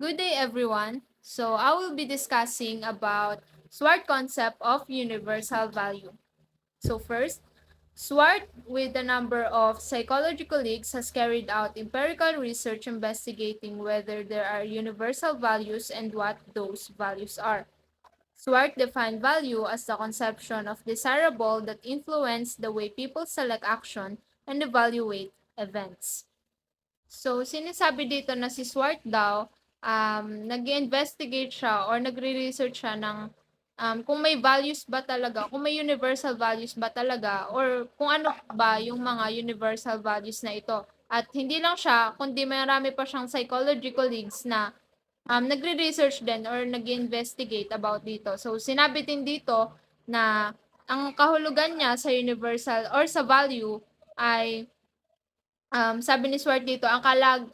Good day everyone. So I will be discussing about SWOT concept of universal value. So first, SWOT with a number of psychology colleagues has carried out empirical research investigating whether there are universal values and what those values are. SWOT defined value as the conception of desirable that influence the way people select action and evaluate events. So, sinasabi dito na si Swart daw, nag-investigate siya or nagre-research siya ng kung may values ba talaga, kung may universal values ba talaga, or kung ano ba yung mga universal values na ito. At hindi lang siya, kundi marami pa siyang psychology colleagues na nagre-research din or nag-investigate about dito. So, sinabi din dito na ang kahulugan niya sa universal or sa value ay sabi ni Swart dito,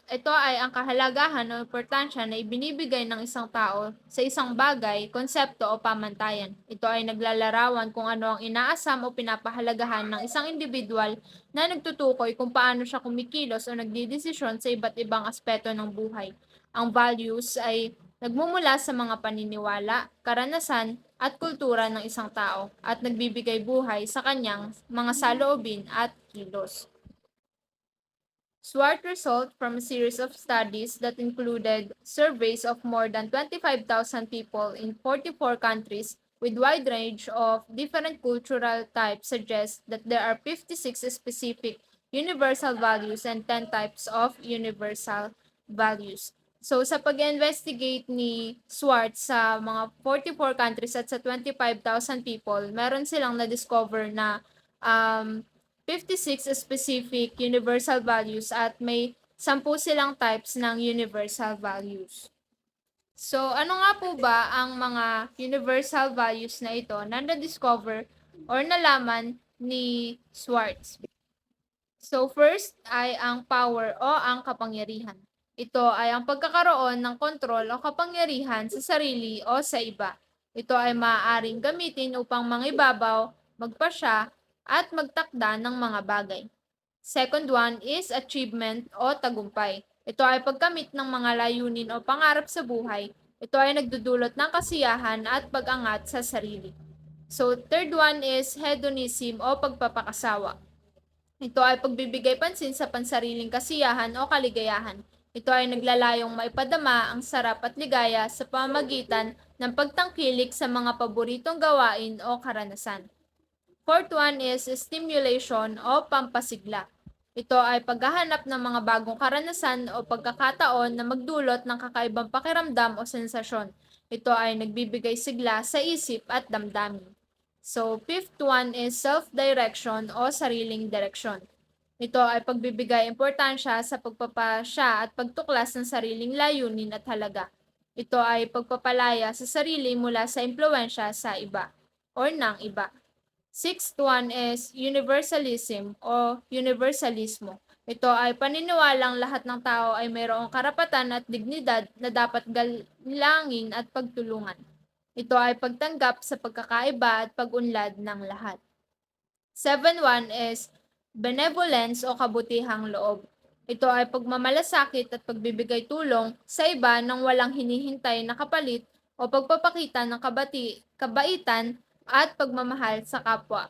ito ay ang kahalagahan o importansya na ibinibigay ng isang tao sa isang bagay, konsepto o pamantayan. Ito ay naglalarawan kung ano ang inaasam o pinapahalagahan ng isang individual na nagtutukoy kung paano siya kumikilos o nagdidesisyon sa iba't ibang aspeto ng buhay. Ang values ay nagmumula sa mga paniniwala, karanasan, at kultura ng isang tao at nagbibigay buhay sa kanyang mga saloobin at kilos. SWOT result from a series of studies that included surveys of more than 25,000 people in 44 countries with wide range of different cultural types suggests that there are 56 specific universal values and 10 types of universal values. So sa pag-investigate ni SWOT sa mga 44 countries at sa 25,000 people, meron silang na-discover na um, 56 specific universal values at may 10 silang types ng universal values. So, ano nga po ba ang mga universal values na ito na na-discover or nalaman ni Schwartz? So, first ay ang power o ang kapangyarihan. Ito ay ang pagkakaroon ng kontrol o kapangyarihan sa sarili o sa iba. Ito ay maaaring gamitin upang mangibabaw, magpasya, at magtakda ng mga bagay. Second one is achievement o tagumpay. Ito ay pagkamit ng mga layunin o pangarap sa buhay. Ito ay nagdudulot ng kasiyahan at pag-angat sa sarili. So, third one is hedonism o pagpapakasawa. Ito ay pagbibigay pansin sa pansariling kasiyahan o kaligayahan. Ito ay naglalayong maipadama ang sarap at ligaya sa pamamagitan ng pagtangkilik sa mga paboritong gawain o karanasan. Fourth one is stimulation o pampasigla. Ito ay paghahanap ng mga bagong karanasan o pagkakataon na magdulot ng kakaibang pakiramdam o sensasyon. Ito ay nagbibigay sigla sa isip at damdamin. So, fifth one is self-direction o sariling direksyon. Ito ay pagbibigay importansya sa pagpapasya at pagtuklas ng sariling layunin at halaga. Ito ay pagpapalaya sa sarili mula sa impluensya sa iba or ng iba. Sixth one is universalism o universalismo. Ito ay paniniwalang lahat ng tao ay mayroong karapatan at dignidad na dapat galangin at pagtulungan. Ito ay pagtanggap sa pagkakaiba at pag-unlad ng lahat. 7.1 is benevolence o kabutihang loob. Ito ay pagmamalasakit at pagbibigay tulong sa iba nang walang hinihintay na kapalit o pagpapakita ng kabaitan at pagmamahal sa kapwa.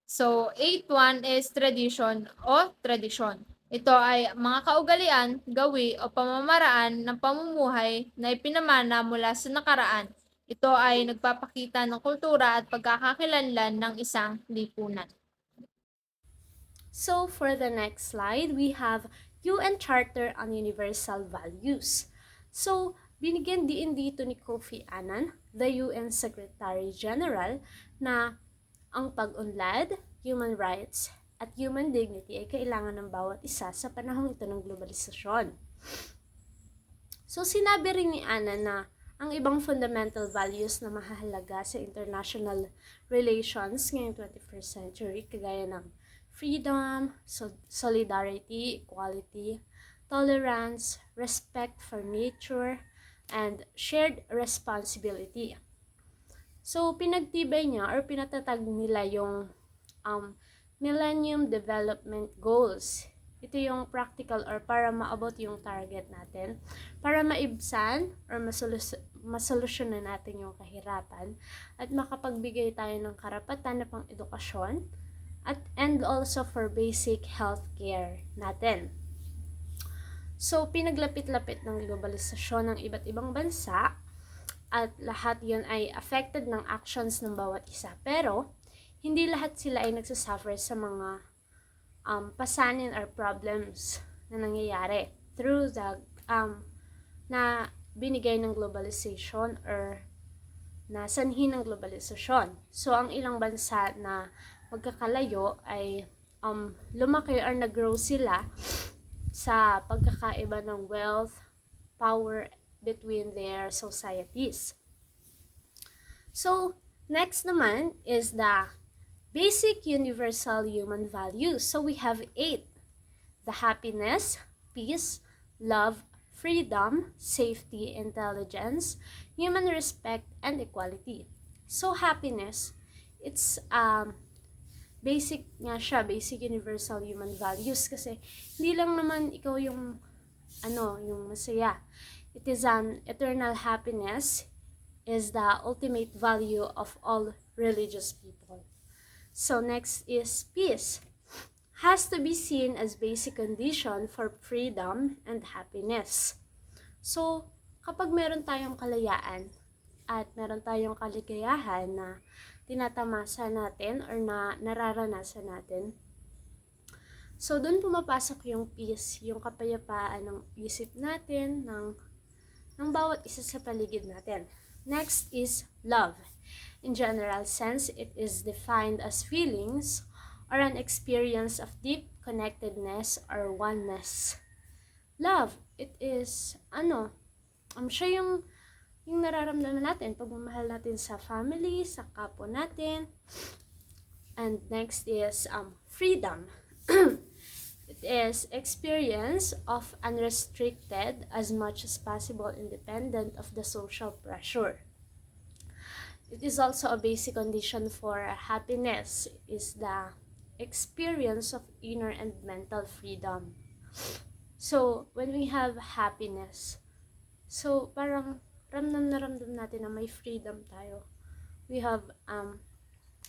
So, 8.1 is tradition o tradisyon. Ito ay mga kaugalian, gawi o pamamaraan ng pamumuhay na ipinamana mula sa nakaraan. Ito ay nagpapakita ng kultura at pagkakakilanlan ng isang lipunan. So for the next slide, we have UN Charter on Universal Values. So, binigyan din dito ni Kofi Annan, the UN Secretary General, na ang pag-unlad, human rights, at human dignity ay kailangan ng bawat isa sa panahong ito ng globalisasyon. So, sinabi rin ni Annan na ang ibang fundamental values na mahalaga sa international relations ngayong 21st century, kagaya ng freedom, solidarity, equality, tolerance, respect for nature, and shared responsibility. So, pinagtibay niya or pinatatag nila yung Millennium Development Goals. Ito yung practical or para maabot yung target natin. Para maibsan or masolusyonan natin yung kahirapan at makapagbigay tayo ng karapatan na pang edukasyon and also for basic health care natin. So, pinaglapit-lapit ng globalisasyon ng iba't ibang bansa at lahat yun ay affected ng actions ng bawat isa. Pero, hindi lahat sila ay nagsasuffer sa mga pasanin or problems na nangyayari through the na binigay ng globalization or na sanhi ng globalisasyon. So, ang ilang bansa na magkakalayo ay lumaki or nag-grow sila sa pagkakaiba ng wealth, power between their societies. So, next naman is the basic universal human values. So we have 8. The happiness, peace, love, freedom, safety, intelligence, human respect, and equality. So happiness, it's basic nga siya, basic universal human values kasi hindi lang naman ikaw yung yung masaya. It is an eternal happiness is the ultimate value of all religious people. So next is peace. Has to be seen as basic condition for freedom and happiness. So, kapag meron tayong kalayaan at meron tayong kaligayahan na tinatamasa natin or na nararanasan natin, so doon pumapasok yung peace, yung kapayapaan ng isip natin, ng bawat isa sa paligid natin. Next is love. In general sense, it is defined as feelings or an experience of deep connectedness or oneness. Love, it is siya yung nararamdaman natin, pagmamahal natin sa family, sa kapwa natin. And next is freedom. It is experience of unrestricted, as much as possible, independent of the social pressure. It is also a basic condition for happiness, is the experience of inner and mental freedom. So, when we have happiness, so parang ramdam na ramdam natin na may freedom tayo. We have,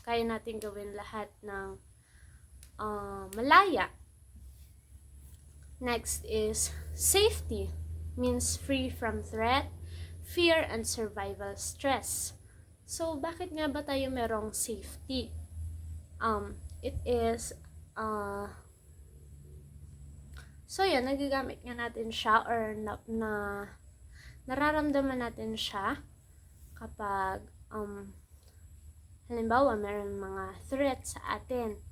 kaya natin gawin lahat ng malaya. Next is safety, means free from threat, fear, and survival stress. So, bakit nga ba tayo merong safety? It is, so yan, nagagamit nga natin siya or nararamdaman natin siya kapag, halimbawa, meron mga threat sa atin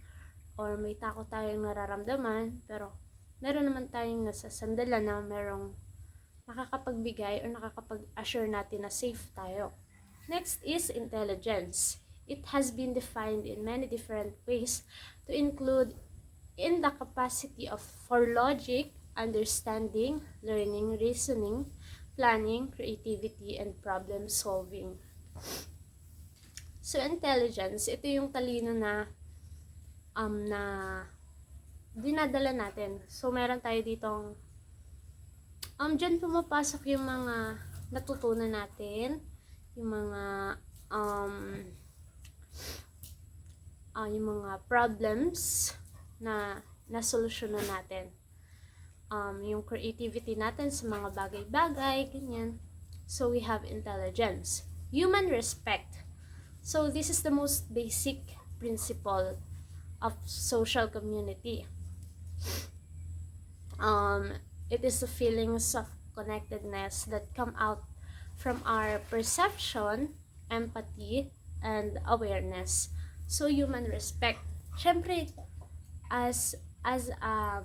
or may takot tayong nararamdaman, pero meron naman tayong nasasandalan na merong nakakapagbigay or nakakapag-assure natin na safe tayo. Next is intelligence. It has been defined in many different ways to include in the capacity for logic, understanding, learning, reasoning, planning, creativity, and problem solving. So intelligence, ito yung talino na dinadala natin. So meron tayo ditong dyan pumapasok yung mga natutunan natin, yung mga problems na nasolusyonan natin. Yung creativity natin sa mga bagay-bagay, ganyan. So we have intelligence. Human respect. So this is the most basic principle of social community. It is the feelings of connectedness that come out from our perception, empathy, and awareness. So, human respect. Syempre, as a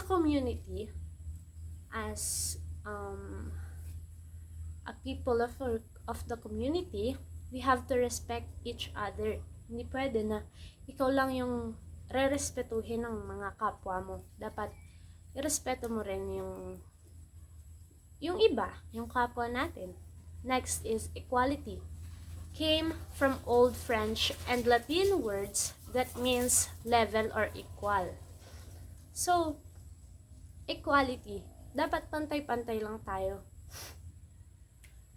community, as a people of the community, we have to respect each other. Hindi pwede na ikaw lang yung rerespetuhin ng mga kapwa mo. Dapat irespeto mo rin yung iba, yung kapwa natin. Next is equality. came from Old French and Latin words that means level or equal. So, equality. Dapat pantay-pantay lang tayo.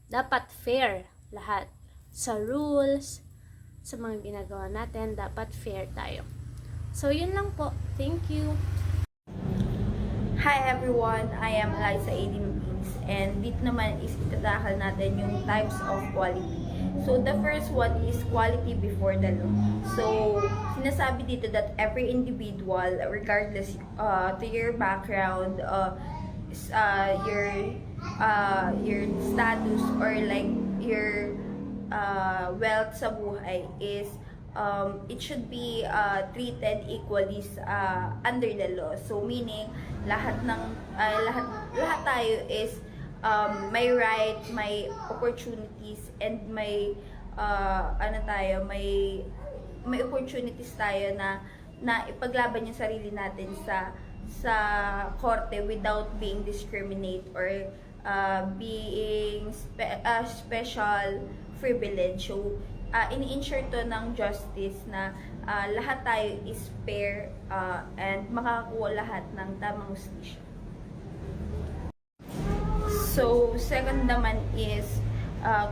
Dapat fair lahat. Sa rules, sa mga ginagawa natin, dapat fair tayo. So, yun lang po. Thank you. Hi everyone, I am Liza A.D. Mapins, and dito naman is itatakal natin yung types of quality. So the first one is quality before the law. So sinasabi dito that every individual, regardless to your background, your status or like your wealth sa buhay is it should be treated equally under the law. So meaning lahat tayo is may right, may opportunities and may may opportunities tayo na ipaglaban yung sarili natin sa korte without being discriminate or being special privilege. So ini-ensure to ng justice na lahat tayo is fair and makakakuha lahat ng tamang hustisya. So, second naman is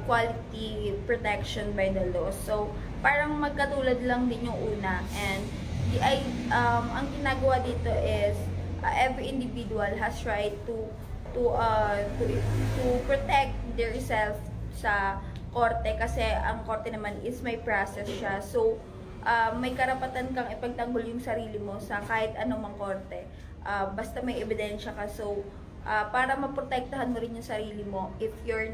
quality protection by the law. So, parang magkatulad lang din yung una, and ang ginagawa dito is every individual has right to protect themselves sa korte, kasi ang korte naman is may process siya. So, may karapatan kang ipagtanggol yung sarili mo sa kahit anong mang korte. Basta may ebidensya ka. So, para maprotektahan mo rin yung sarili mo if you're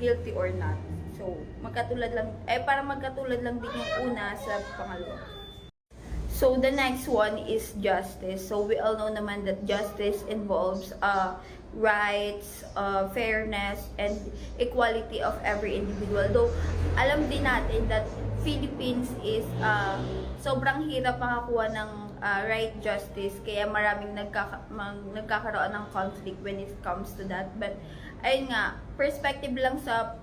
guilty or not. So, para magkatulad lang din yung una sa pangalawa. So, the next one is justice. So, we all know naman that justice involves rights, fairness, and equality of every individual. Though, alam din natin that Philippines is sobrang hirap makakuha ng right justice, kaya maraming nagkakaroon ng conflict when it comes to that. But ayun nga, perspective lang sa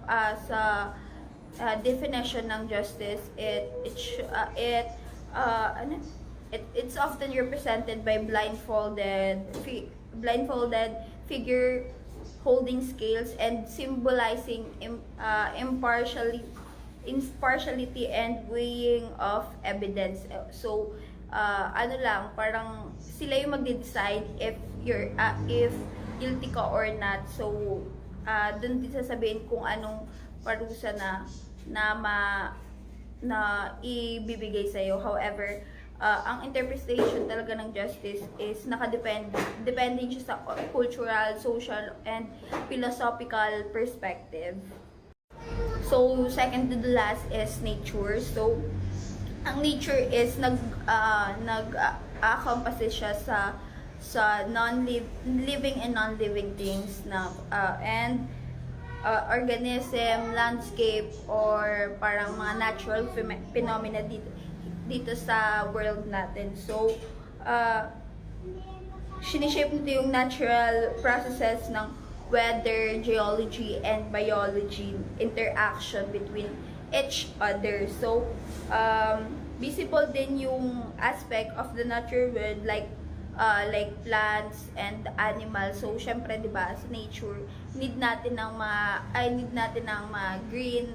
definition ng justice, it's often represented by blindfolded figure holding scales and symbolizing impartiality and weighing of evidence. So parang sila yung magde-decide if guilty ka or not. So dun din sasabihin kung anong parusa na ibibigay sa iyo. However, ang interpretation talaga ng justice is depende siya sa cultural, social, and philosophical perspective. So, second to the last is nature. So, ang nature is nag-encompass siya sa living and non-living things and organism, landscape, or parang mga natural phenomena dito sa world natin. So, sinishape nito yung natural processes ng weather, geology, and biology interaction between each other. So, visible din yung aspect of the natural world like plants and animals. So, syempre, 'di ba, sa nature, need natin ng green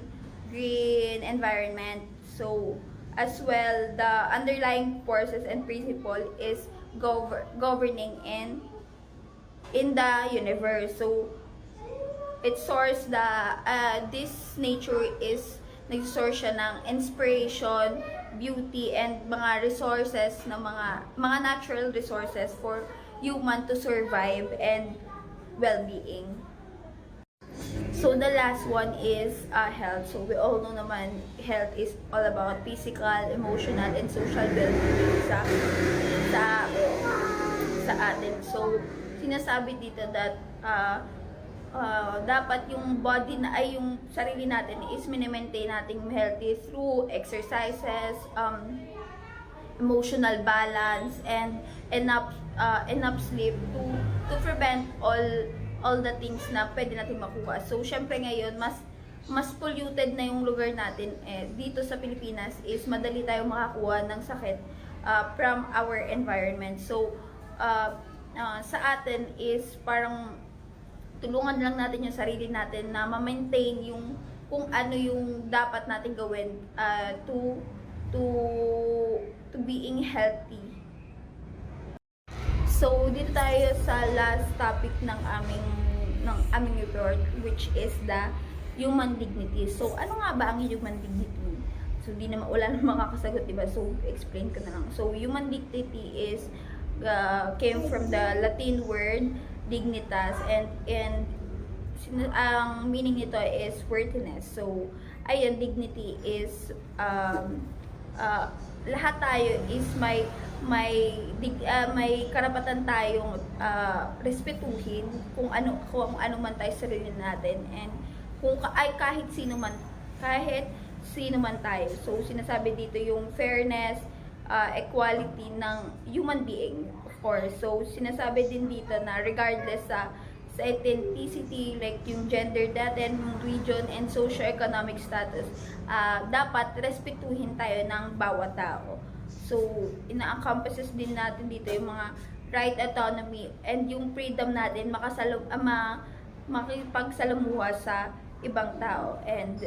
environment. So, as well, the underlying forces and principle is governing in the universe. So, it source this nature is nag-source siya ng inspiration, beauty, and mga resources na mga natural resources for human to survive and well-being. So, the last one is health. So, we all know naman, health is all about physical, emotional, and social well-being sa atin. So, sinasabi dito that dapat yung body yung sarili natin is mini-maintain nating healthy through exercises, emotional balance, and enough sleep to prevent all the things na pwede natin makuha. So, syempre ngayon, mas mas polluted na yung lugar natin, dito sa Pilipinas is madali tayong makakuha ng sakit from our environment. So, sa atin is parang tulungan lang natin yung sarili natin na ma-maintain yung kung ano yung dapat natin gawin to being healthy. So, dito tayo sa last topic ng aming report, which is the human dignity. So, ano nga ba ang human dignity? So, wala namang makakasagot, diba? So, explain ko na lang. So, human dignity is came from the Latin word dignitas, and ang meaning nito is worthiness. So, ayun, dignity is lahat tayo is may karapatan tayong respetuhin kung ano man tayo sa sarili natin, and kahit sino man tayo. So, sinasabi dito yung fairness, equality ng human being, of course. So, sinasabi din dito na regardless sa ethnicity, like yung gender natin, region, and socio-economic status, dapat respetuhin tayo ng bawat tao. So, ina-encompasses din natin dito yung mga right, autonomy, and yung freedom natin makipagsalamuha sa ibang tao, and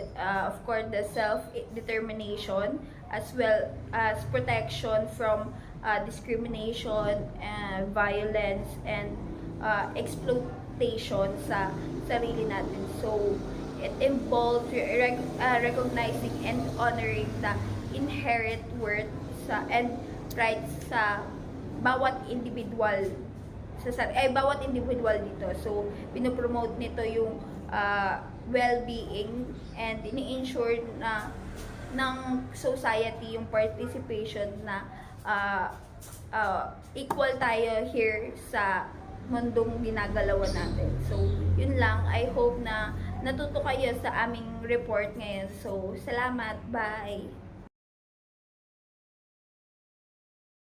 of course the self-determination, as well as protection from discrimination, violence, and exploitation sa sarili natin. So, it involves recognizing and honoring the inherent worth and rights sa bawat individual bawat individual dito. So, pinopromote nito yung well-being, and ini-ensure na ng society yung participation na equal tayo here sa mundong ginagalawan natin. So, yun lang. I hope na natuto kayo sa aming report ngayon. So, salamat. Bye!